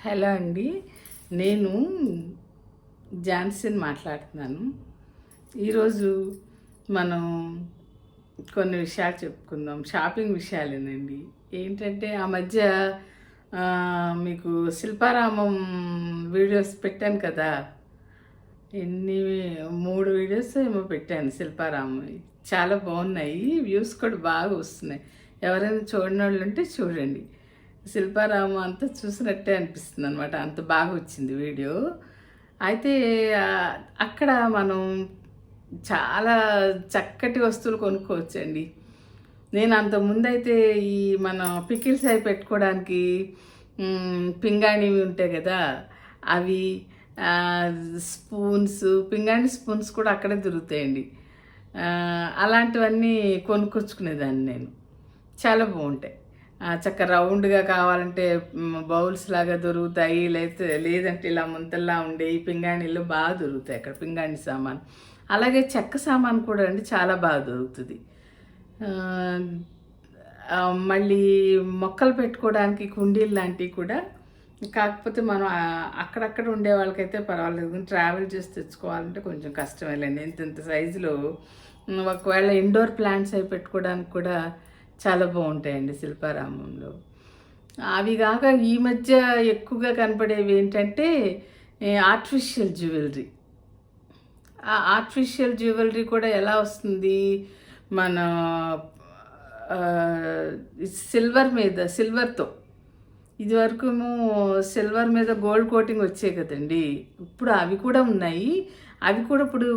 Hello అండి, నేను Johnson మాట్లాడుతున్నాను. ఈరోజు మనం కొన్ని విషయాలు చెప్పుకుందాం. షాపింగ్ విషయాలేనండి. ఏంటంటే ఆ మధ్య ఆ, మీకు శిల్పారామం వీడియోస్ పెట్టాను కదా. ఎన్ని 3 వీడియోస్ ఏమో పెట్టాను శిల్పారామం. చాలా బాగున్నాయి, వ్యూస్ కూడా బాగా వస్తున్నాయి. ఎవరైనా చూడని వాళ్ళు ఉంటే చూడండి. శిల్పారామం అంతా చూసినట్టే అనిపిస్తుంది అనమాట, అంత బాగా వచ్చింది వీడియో. అయితే అక్కడ మనం చాలా చక్కటి వస్తువులు కొనుక్కోవచ్చండి. నేను అంతకుముందైతే ఈ మన పికిల్స్ అవి పెట్టుకోవడానికి పింగాణివి ఉంటాయి కదా, అవి స్పూన్స్, పింగాణి స్పూన్స్ కూడా అక్కడే దొరుకుతాయండి. అలాంటివన్నీ కొనుక్కొచ్చుకునేదాన్ని నేను. చాలా బాగుంటాయి. చక్క రౌండ్గా కావాలంటే బౌల్స్ లాగా దొరుకుతాయి, లేదంటే ఇలా ముంతల్లా ఉండే ఈ పింగాణిలు బాగా దొరుకుతాయి అక్కడ, పింగాణి సామాన్. అలాగే చెక్క సామాన్ కూడా అండి చాలా బాగా దొరుకుతుంది. మళ్ళీ మొక్కలు పెట్టుకోవడానికి కుండీలు లాంటివి కూడా. కాకపోతే మనం అక్కడక్కడ ఉండే వాళ్ళకైతే పర్వాలేదు, ట్రావెల్ చేసి తెచ్చుకోవాలంటే కొంచెం కష్టమేలేండి. ఇంత సైజులో ఒకవేళ ఇండోర్ ప్లాంట్స్ అవి పెట్టుకోవడానికి కూడా చాలా బాగుంటాయండి శిల్పారామంలో. అవి కాక ఈ మధ్య ఎక్కువగా కనపడేవి ఏంటంటే ఆర్టిఫిషియల్ జ్యువెలరీ. ఆ ఆర్టిఫిషియల్ జ్యువెలరీ కూడా ఎలా వస్తుంది, మన సిల్వర్తో. ఇదివరకు సిల్వర్ మీద గోల్డ్ కోటింగ్ వచ్చాయి కదండి, ఇప్పుడు అవి కూడా ఉన్నాయి. అవి కూడా ఇప్పుడు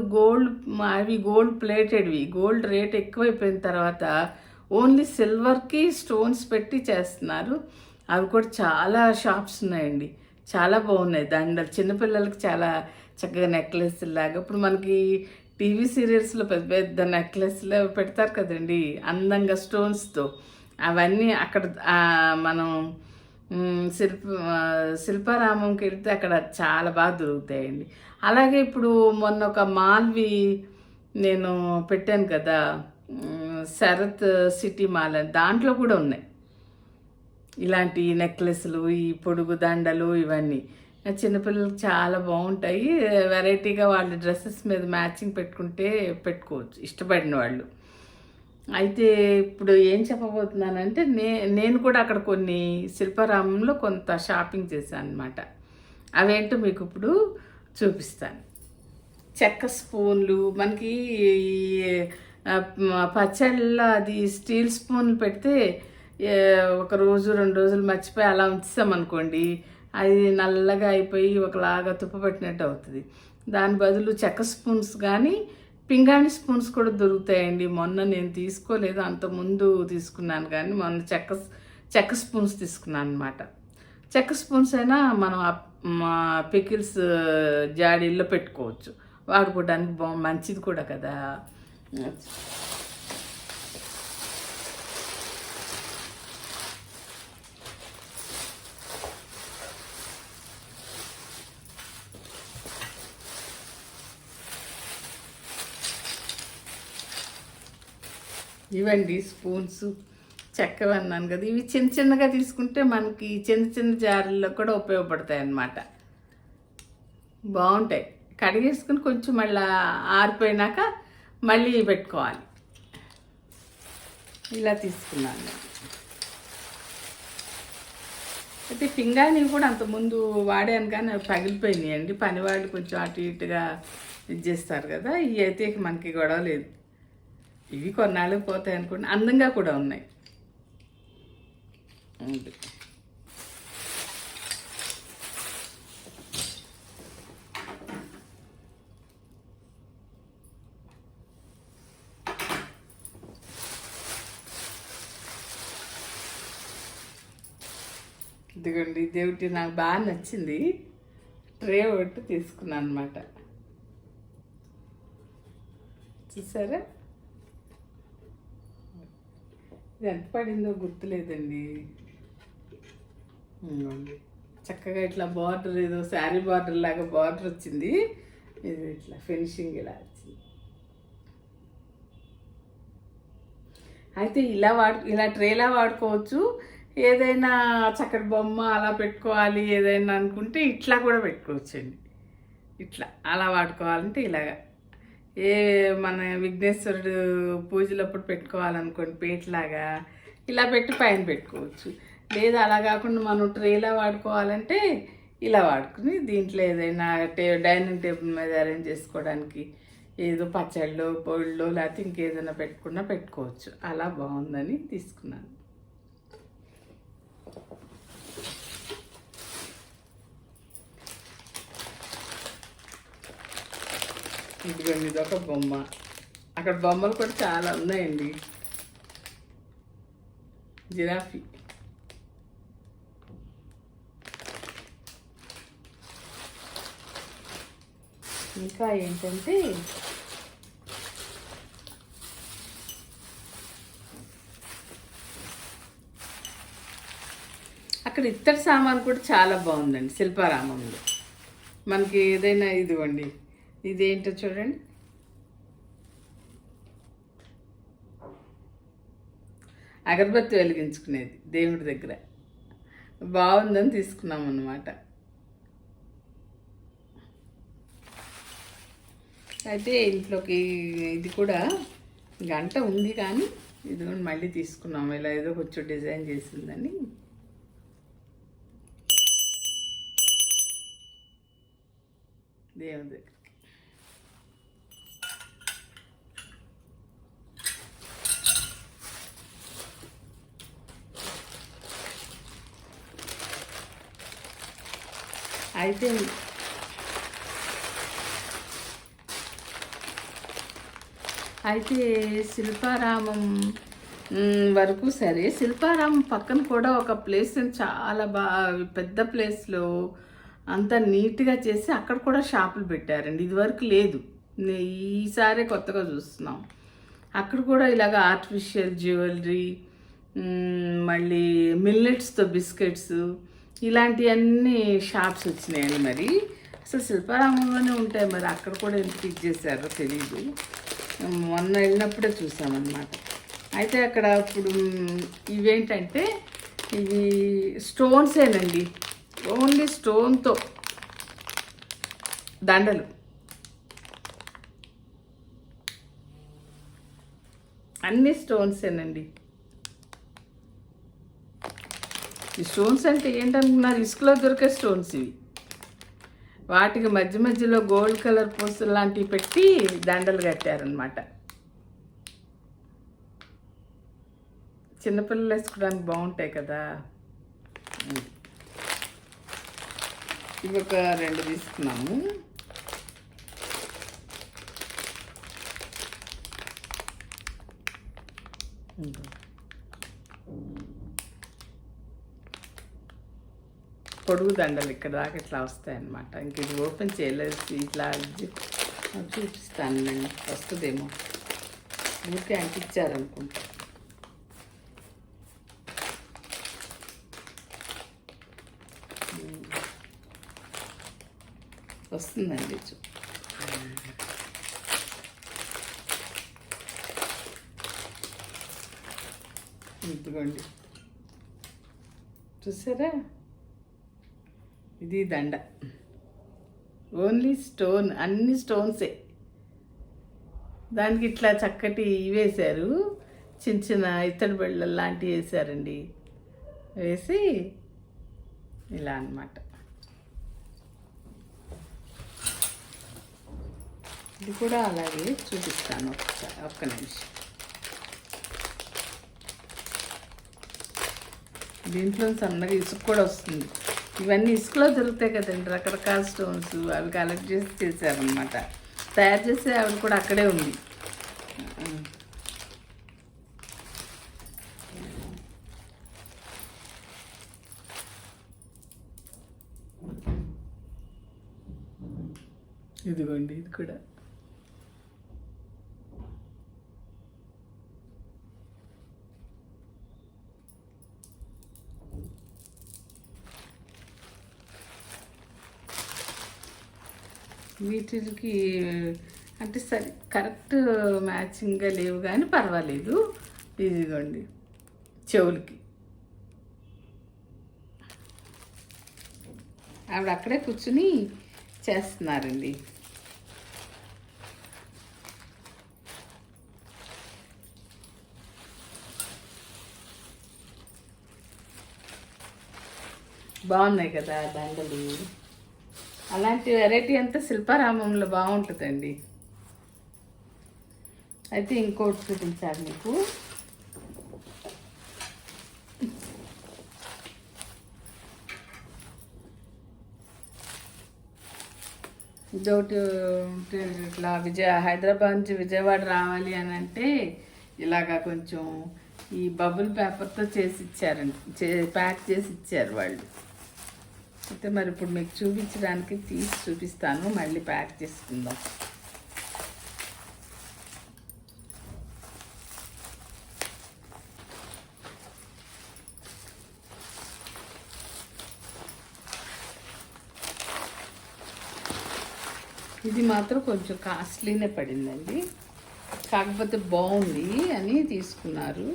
అవి గోల్డ్ ప్లేటెడ్వి. గోల్డ్ రేట్ ఎక్కువైపోయిన తర్వాత ఓన్లీ సిల్వర్కి స్టోన్స్ పెట్టి చేస్తున్నారు. అవి కూడా చాలా షాప్స్ ఉన్నాయండి, చాలా బాగున్నాయి. దండలు చిన్నపిల్లలకి చాలా చక్కగా నెక్లెస్ లాగా. ఇప్పుడు మనకి టీవీ సీరియల్స్లో పెద్ద పెద్ద నెక్లెస్లు పెడతారు కదండి అందంగా స్టోన్స్తో. అవన్నీ అక్కడ మనం శిల్పారామంకి వెళ్తే అక్కడ చాలా బాగా దొరుకుతాయండి. అలాగే ఇప్పుడు మొన్న ఒక మాల్వి నేను పెట్టాను కదా, శరత్ సిటీ మాల్ అని, దాంట్లో కూడా ఉన్నాయి ఇలాంటి నెక్లెస్లు, ఈ పొడుగు దండలు, ఇవన్నీ చిన్నపిల్లలకి చాలా బాగుంటాయి. వెరైటీగా వాళ్ళ డ్రెస్సెస్ మీద మ్యాచింగ్ పెట్టుకోవచ్చు ఇష్టపడిన వాళ్ళు. అయితే ఇప్పుడు ఏం చెప్పబోతున్నానంటే, నేను కూడా అక్కడ కొన్ని శిల్పారామంలో కొంత షాపింగ్ చేశాను అనమాట. అవేంటో మీకు ఇప్పుడు చూపిస్తాను. చెక్క స్పూన్లు, మనకి పచ్చళ్ళలో అది స్టీల్ స్పూన్లు పెడితే ఒక రోజు 2 రోజులు మర్చిపోయి అలా ఉంచామనుకోండి, అది నల్లగా అయిపోయి ఒకలాగా తుప్పపట్టినట్టు అవుతుంది. దాని బదులు చెక్క స్పూన్స్ కానీ పింగాణి స్పూన్స్ కూడా దొరుకుతాయండి. మొన్న నేను తీసుకోలేదు, అంతకుముందు తీసుకున్నాను, కానీ మొన్న చెక్క స్పూన్స్ తీసుకున్నాను అనమాట. చెక్క స్పూన్స్ అయినా మనం పికిల్స్ జాడీల్లో పెట్టుకోవచ్చు, వాడుకోవడానికి మంచిది కూడా కదా. ఇవండి స్పూన్స్, చెక్కవి అన్నాను కదా. ఇవి చిన్న చిన్నగా తీసుకుంటే మనకి చిన్న చిన్న జారుల్లో కూడా ఉపయోగపడతాయి అన్నమాట. బాగుంటాయి. కడిగేసుకుని కొంచెం మళ్ళీ ఆరిపోయినాక మళ్ళీ పెట్టుకోవాలి. ఇలా తీసుకున్నాను. అయితే పింగాణి కూడా అంతకుముందు వాడాను, కానీ అవి పగిలిపోయినాయి అండి. పనివాళ్ళు కొంచెం అటు ఇటుగా ఇది చేస్తారు కదా. ఇవి అయితే మనకి గొడవ లేదు, ఇవి కొన్నాళ్ళకి పోతాయి అనుకోండి. అందంగా కూడా ఉన్నాయి. ఇదిగోండి, దేవుటి నాకు బాగా నచ్చింది. ట్రే ఒకటి తీసుకున్నాను అనమాట. చూసారా, ఇది ఎంత పడిందో గుర్తులేదండి. చక్కగా ఇట్లా బార్డర్, ఏదో శారీ బార్డర్ లాగా బార్డర్ వచ్చింది. ఇది ఇట్లా ఫినిషింగ్ ఇలా వచ్చింది. అయితే ఇలా ట్రేలా వాడుకోవచ్చు. ఏదైనా చక్కటి బొమ్మ అలా పెట్టుకోవాలి ఏదైనా అనుకుంటే ఇట్లా కూడా పెట్టుకోవచ్చండి. ఇట్లా అలా వాడుకోవాలంటే ఇలాగా ఏ మన విఘ్నేశ్వరుడు పూజలప్పుడు పెట్టుకోవాలనుకోండి పీటలాగా ఇలా పెట్టి పైన పెట్టుకోవచ్చు. లేదా అలా కాకుండా మనం ట్రేలా వాడుకోవాలంటే ఇలా వాడుకుని దీంట్లో ఏదైనా డైనింగ్ టేబుల్ మీద అరేంజ్ చేసుకోవడానికి ఏదో పచ్చళ్ళు పొళ్ళు లేకపోతే ఇంకేదైనా పెట్టుకున్నా పెట్టుకోవచ్చు. అలా బాగుందని తీసుకున్నాను. ఇదిగోండి ఇదొక బొమ్మ. అక్కడ బొమ్మలు కూడా చాలా ఉన్నాయండి. జిరాఫీ, ఇంకా ఏంటంటే అక్కడ ఇత్తడి సామాన్ కూడా చాలా బాగుందండి శిల్పారామంలో. మనకి ఏదైనా ఇదిగోండి ఇదేంటో చూడండి, అగరబత్తి వెలిగించుకునేది దేవుడి దగ్గర. బాగుందని తీసుకున్నాం అన్నమాట. అయితే ఇంట్లోకి ఇది కూడా గంట ఉంది కానీ ఇది కూడా మళ్ళీ తీసుకున్నాము. ఇలా ఏదో కొంచెం డిజైన్ చేసిందని. దేవుడి దగ్గర అయితే శిల్పారామం వరకు సరే, శిల్పారామం పక్కన కూడా ఒక ప్లేస్ చాలా పెద్ద ప్లేస్లో అంతా నీట్గా చేసి అక్కడ కూడా షాపులు పెట్టారండి. ఇదివరకు లేదు, ఈసారి కొత్తగా చూస్తున్నాం. అక్కడ కూడా ఇలాగ ఆర్టిఫిషియల్ జ్యువెలరీ, మళ్ళీ మిల్లెట్స్తో బిస్కెట్స్ ఇలాంటివన్నీ షాప్స్ వచ్చినాయండి. మరి అసలు శిల్పారామంలోనే ఉంటాయి, మరి అక్కడ కూడా ఎందుకు ఇచ్చేసారో తెలీదు. మొన్న వెళ్ళినప్పుడే చూసామన్నమాట. అయితే అక్కడ ఇప్పుడు ఇవేంటంటే ఇవి స్టోన్సేనండి, ఓన్లీ స్టోన్తో దండలు, అన్ని స్టోన్సేనండి. ఈ స్టోన్స్ అంటే ఏంటనుకున్నారు, ఇసుకలో దొరికే స్టోన్స్ ఇవి. వాటికి మధ్య మధ్యలో గోల్డ్ కలర్ పూసలు లాంటివి పెట్టి దండలు కట్టారనమాట. చిన్నపిల్లలు వేసుకోవడానికి బాగుంటాయి కదా. ఇవి ఒక 2 తీసుకున్నాము. పొడుగు దండలు ఇక్కడ దాకా ఇట్లా వస్తాయన్నమాట. ఇంక ఇది ఓపెన్ చేయలేదు, ఇట్లా చూపిస్తాను నేను, వస్తుందేమో. ఊరికే అంటించారనుకుంటా. వస్తుందండి. ఇదిగోండి చూసారా, ఇది దండ, ఓన్లీ స్టోన్, అన్ని స్టోన్సే. దానికి ఇట్లా చక్కటి వేశారు, చిన్న చిన్న ఇత్తడి బెళ్ళలు లాంటివి వేశారండి. వేసి ఇలా అన్నమాట. ఇది కూడా అలాగే చూపిస్తాను, ఒక్క నిమిషం. దీంట్లో సన్నగా ఇసుక కూడా వస్తుంది. ఇవన్నీ ఇసుకలో దొరుకుతాయి కదండి, రకరకాల స్టోన్స్. అవి కలెక్ట్ చేసి చేశారనమాట. తయారు చేసే ఆవిడ కూడా అక్కడే ఉంది. ఇదిగోండి ఇది కూడా. వీటికి అంటే సరి కరెక్ట్ మ్యాచింగ్గా లేవు కానీ పర్వాలేదు. ఇదిగోండి చెవులకి ఆవిడ అక్కడే కూర్చుని చేస్తున్నారండి. బాగున్నాయి కదా దండలు. అలాంటి వెరైటీ అంతా శిల్పారామంలో బాగుంటుందండి. అయితే ఇంకోటి చూపించాలి మీకు. ఇదొకటి ఇట్లా హైదరాబాద్ నుంచి విజయవాడ రావాలి అని అంటే ఇలాగా కొంచెం ఈ బబుల్ పేపర్తో చేసి ఇచ్చారండి, ప్యాక్ చేసి ఇచ్చారు వాళ్ళు. అయితే మరి ఇప్పుడు మీకు చూపించడానికి తీసి చూపిస్తాను, మళ్ళీ ప్యాక్ చేసుకుందాం. ఇది మాత్రం కొంచెం కాస్ట్లీనే పడిందండి, కాకపోతే బాగుంది అని తీసుకున్నారు.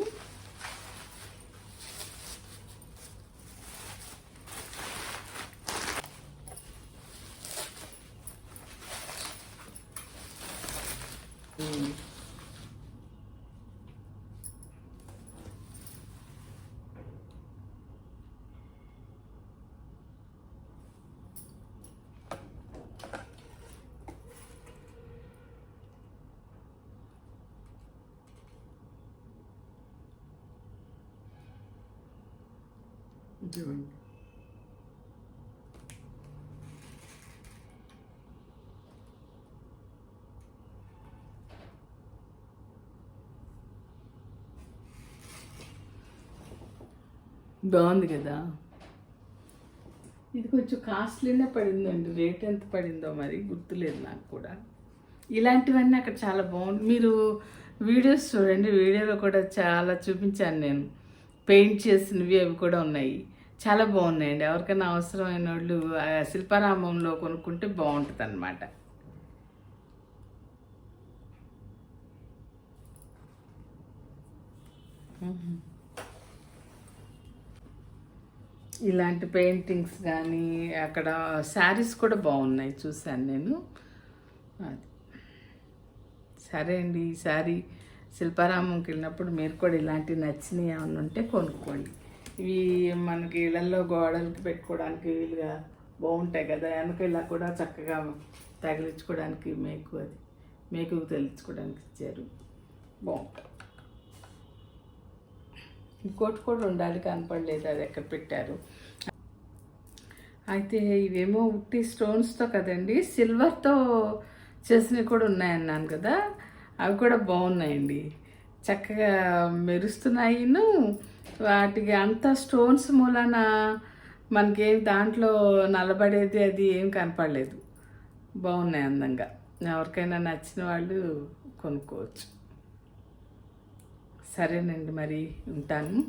బాగుంది కదా. ఇది కొంచెం కాస్ట్లీనే పడిందండి, రేట్ ఎంత పడిందో మరి గుర్తులేదు నాకు కూడా. ఇలాంటివన్నీ అక్కడ చాలా బాగుంది. మీరు వీడియోస్ చూడండి, వీడియోలో కూడా చాలా చూపించాను నేను. పెయింట్ చేసినవి అవి కూడా ఉన్నాయి, చాలా బాగున్నాయండి. ఎవరికైనా అవసరమైన వాళ్ళు శిల్పారామంలో కొనుక్కుంటే బాగుంటుంది అన్నమాట. ఇలాంటి పెయింటింగ్స్ కానీ అక్కడ శారీస్ కూడా బాగున్నాయి, చూశాను నేను. అది సరే అండి, ఈసారి శిల్పారామంకి వెళ్ళినప్పుడు మీరు కూడా ఇలాంటివి నచ్చినవి ఏమన్నా ఉంటే కొనుక్కోండి. ఇవి మనకి ఇళ్ళల్లో గోడలకి పెట్టుకోవడానికి వీలుగా బాగుంటాయి కదా. వెనక ఇలా కూడా చక్కగా తగిలించుకోవడానికి మేకు తగిలించుకోవడానికి ఇచ్చారు, బాగుంటుంది. ఇంకోటి కూడా ఉండాలి, కనపడలేదు అది ఎక్కడ పెట్టారు. అయితే ఇవేమో ఉట్టి స్టోన్స్తో కదండి, సిల్వర్తో చేసినవి కూడా ఉన్నాయన్నాను కదా, అవి కూడా బాగున్నాయండి, చక్కగా మెరుస్తున్నాయిను. వాటికి అంతా స్టోన్స్ మూలన మనకేం దాంట్లో నల్లబడేది అది ఏం కనపడలేదు, బాగున్నాయి అందంగా. ఎవరికైనా నచ్చిన వాళ్ళు కొనుక్కోవచ్చు. సరేనండి, మరి ఉంటాను.